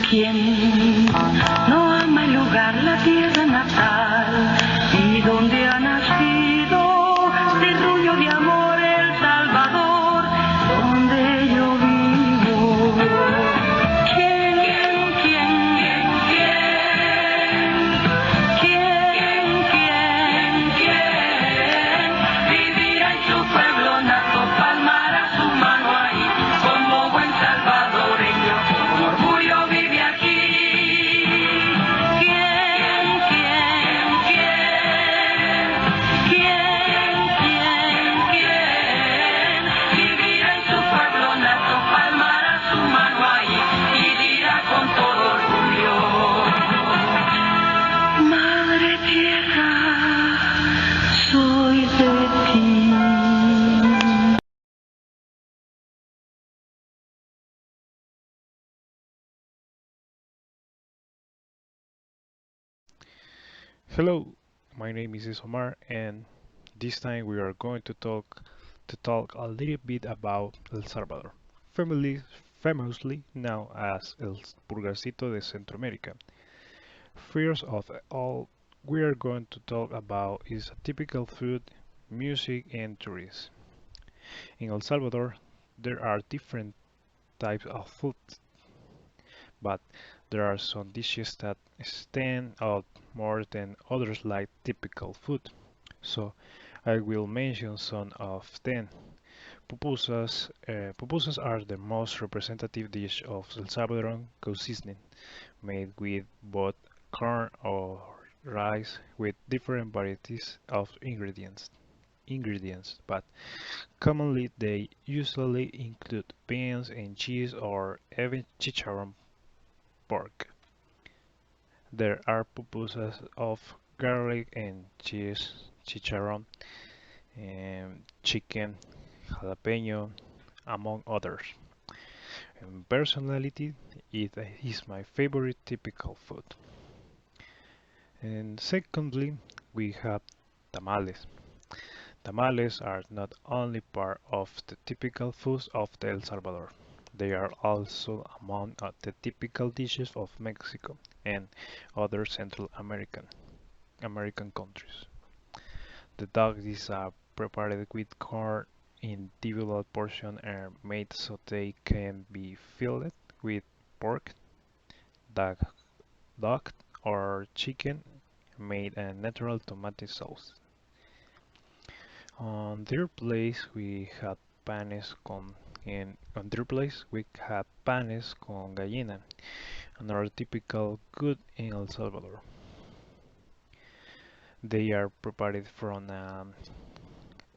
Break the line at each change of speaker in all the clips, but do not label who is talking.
¿Quién no ama el lugar, la tierra natal y donde ha nacido terruño de amor El Salvador, donde yo vivo? ¿Quién, quién, quién vivirá en su pueblo nato, palmará su mano ahí como buen salvadoreño, con orgullo vive aquí? ¿Quién vivirá en su pueblo nato, palmará su mano ahí y dirá con todo orgullo: Madre tierra, soy de ti?
Hello, my name is Omar, and this time we are going to talk a little bit about El Salvador, famously known as El Purgarcito de Centroamérica. First of all, we are going to talk about is typical food, music, and tourism. In El Salvador, there are different types of food, but there are some dishes that stand out more than others like typical food. So I will mention some of them. Pupusas are the most representative dish of El Salvadoran cuisine, made with both corn or rice with different varieties of ingredients, but commonly they usually include beans and cheese or even chicharron pork. There are pupusas of garlic and cheese, chicharron, and chicken, jalapeno, among others. And personality, it is my favorite typical food. And secondly, we have tamales. Tamales are not only part of the typical foods of the El Salvador, they are also among the typical dishes of Mexico and other Central American countries. The dog is prepared with corn in individual portions and made so they can be filled with pork, duck, duck or chicken made a natural tomato sauce. On their place we have panes con gallina, another typical good in El Salvador. They are prepared from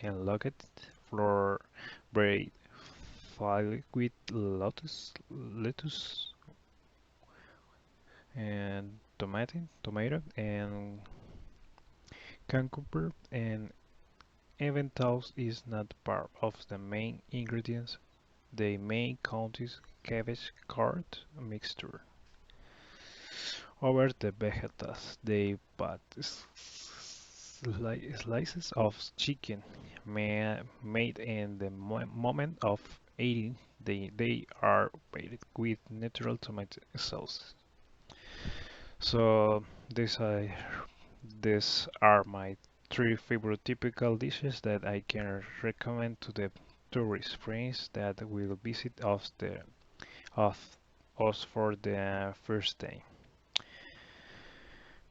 enlocate flour bread filled with lettuce and tomato and cucumber, and even though is not part of the main ingredients, the main contains cabbage cart mixture. Over the vegetables, they put slices of chicken made in the moment of eating. They are made with natural tomato sauce. So these are my three favorite typical dishes that I can recommend to the tourist friends that will visit of us for the first day.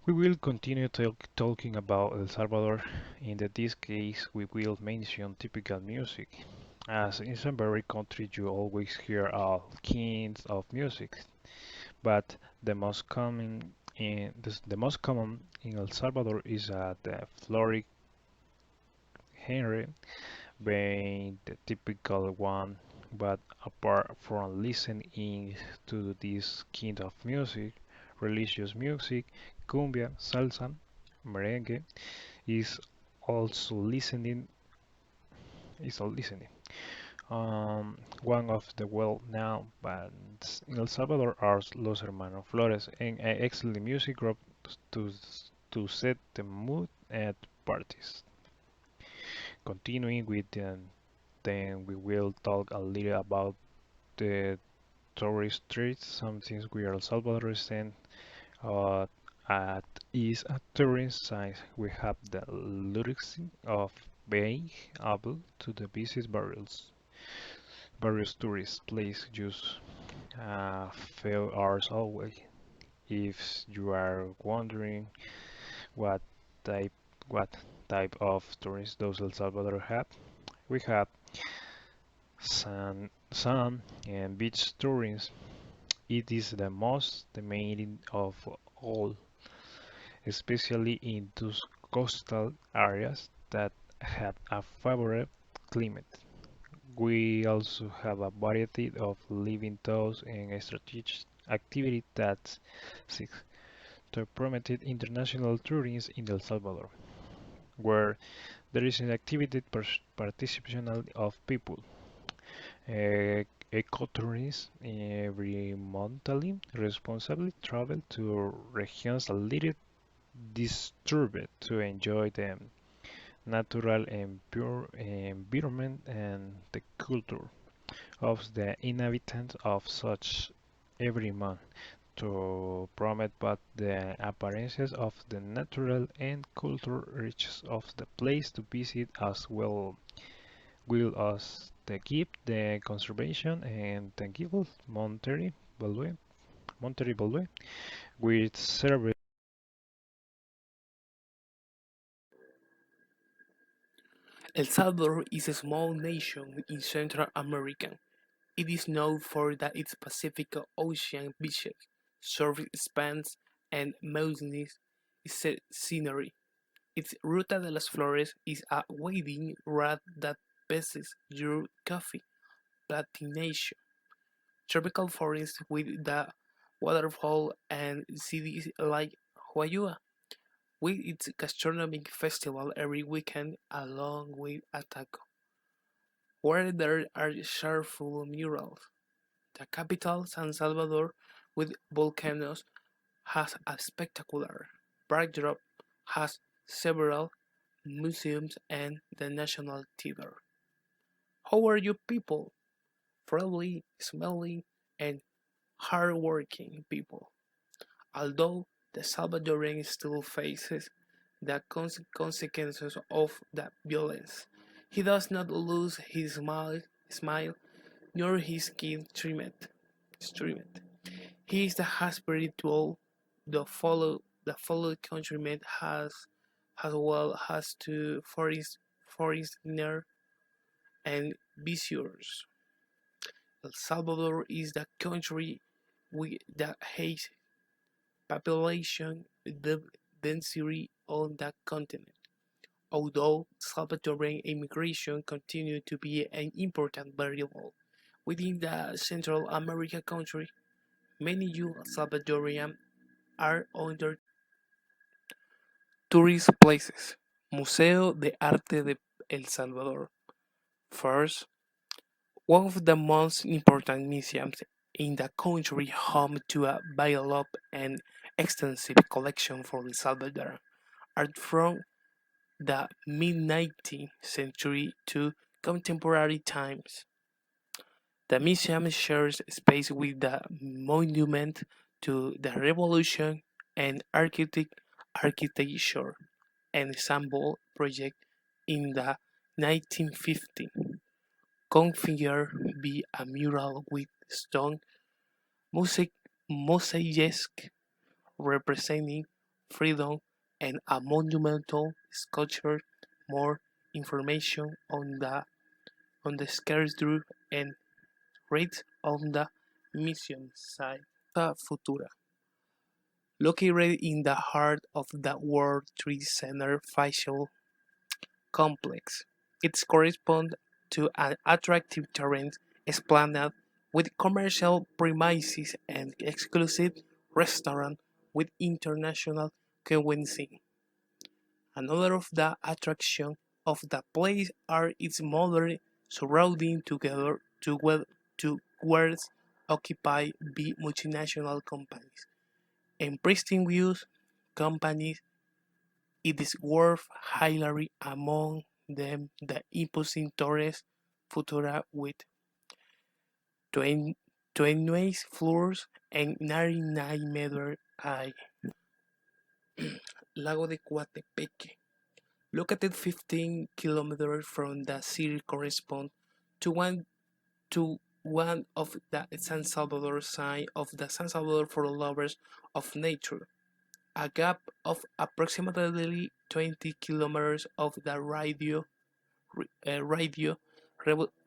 We will continue talking about El Salvador. In this case, we will mention typical music. As in some very country, you always hear all kinds of music, but the most common in El Salvador is the folkloric genre, being the typical one. But apart from listening to this kind of music, religious music, cumbia, salsa, merengue is also listening is all listening. One of the well-known bands in El Salvador are Los Hermanos Flores, an excellent music group to to set the mood at parties. Continuing with then we will talk a little about the tourist streets, something we El Salvador send uh, at is a tourist site. We have the luxury of being able to the visit various tourist places just a few hours away. If you are wondering what type what type of tourists does El Salvador have, we have sun and beach tourism. It is the most demanding of all, especially in those coastal areas that have a favorable climate. We also have a variety of living tours and strategic activities that seek to promote international tourism in El Salvador, where there is an activity participation of people. Ecotourism every monthly responsibly travel to regions a little disturbed to enjoy the natural and pure environment and the culture of the inhabitants of such every month to promote both the appearances of the natural and cultural riches of the place to visit as well will as the keep the conservation and tangible monetary value with service.
El Salvador is a small nation in Central America. It is known for its Pacific Ocean beaches, surf spans, and mountainous scenery. Its Ruta de las Flores is a winding route that passes through coffee plantations, tropical forests with the waterfall, and cities like Huayua, with its gastronomic festival every weekend along with a taco, where there are cheerful murals. The capital, San Salvador, with volcanoes, has a spectacular backdrop, has several museums and the National Theatre. How are you people? Friendly, smiling, and hardworking people. Although the Salvadorian still faces the consequences of the violence, he does not lose his smile nor his keen treatment. He is the spiritual the fellow countrymen as well as to foreigner and visitors. El Salvador is the country with the highest population density on the continent. Although Salvadoran immigration continues to be an important variable within the Central American country, many young Salvadorians are under tourist places. Museo de Arte de El Salvador. First, one of the most important museums in the country, home to a developed and extensive collection for El Salvador art from the mid-19th century to contemporary times. The museum shares space with the Monument to the Revolution and Architecture Ensemble project in the 1950s. Configured by a mural with stone mosaics representing freedom and a monumental sculpture. More information on the schedule and rates on the museum site. Futura, located in the heart of the World Trade Center facial complex. It corresponds to an attractive terrain esplanade with commercial premises and exclusive restaurant with international cuisine. Another of the attractions of the place are its modern surroundings together to worlds occupied by multinational companies and pristine views companies. It is worth highlighting among them the imposing Torres Futura with 29 floors and 99 meters high. Lago de Coatepeque, located 15 kilometers from the city, corresponds to one of the San Salvador sign of the San Salvador for lovers of nature. A gap of approximately 20 kilometers of the radio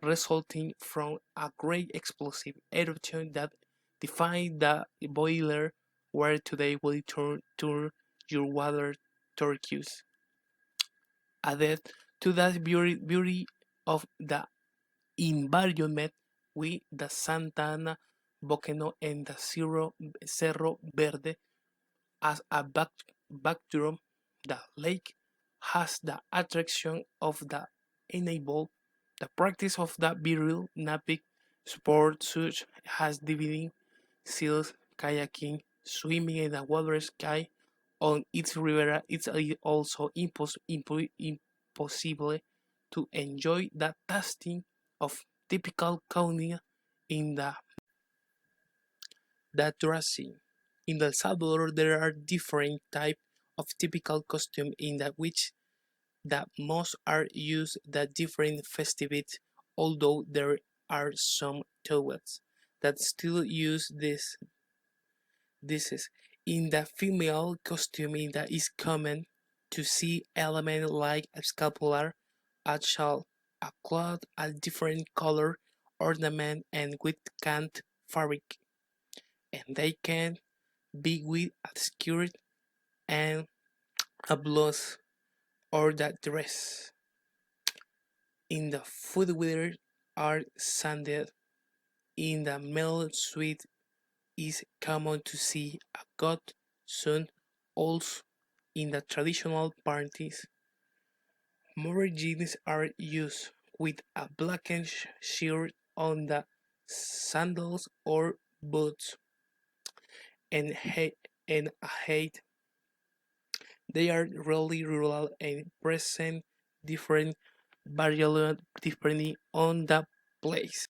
resulting from a great explosive eruption that defined the boiler where today will turn your water turquoise. Added to the beauty of the environment with the Santa Ana volcano and the Cerro Verde as a backdrop, the lake has the attraction of the enable the practice of the virile navic sport such as diving, seals, kayaking, swimming in the water sky on its river. It's also impossible to enjoy the tasting of typical cuisine in the dressing. In El Salvador, there are different types of typical costume in which the most are used the different festivities, although there are some toilets that still use this is in the female costuming that is common to see elements like a scapular, a shawl, a cloth, a different color ornament and with cant fabric, and they can be with a skirt and a blouse or that dress. In the footwear are sandals. In the male suite is common to see a coat, soon also in the traditional parties. More jeans are used with a blackened shirt on the sandals or boots, and, and a hat. They are really rural and present different variable depending on the place.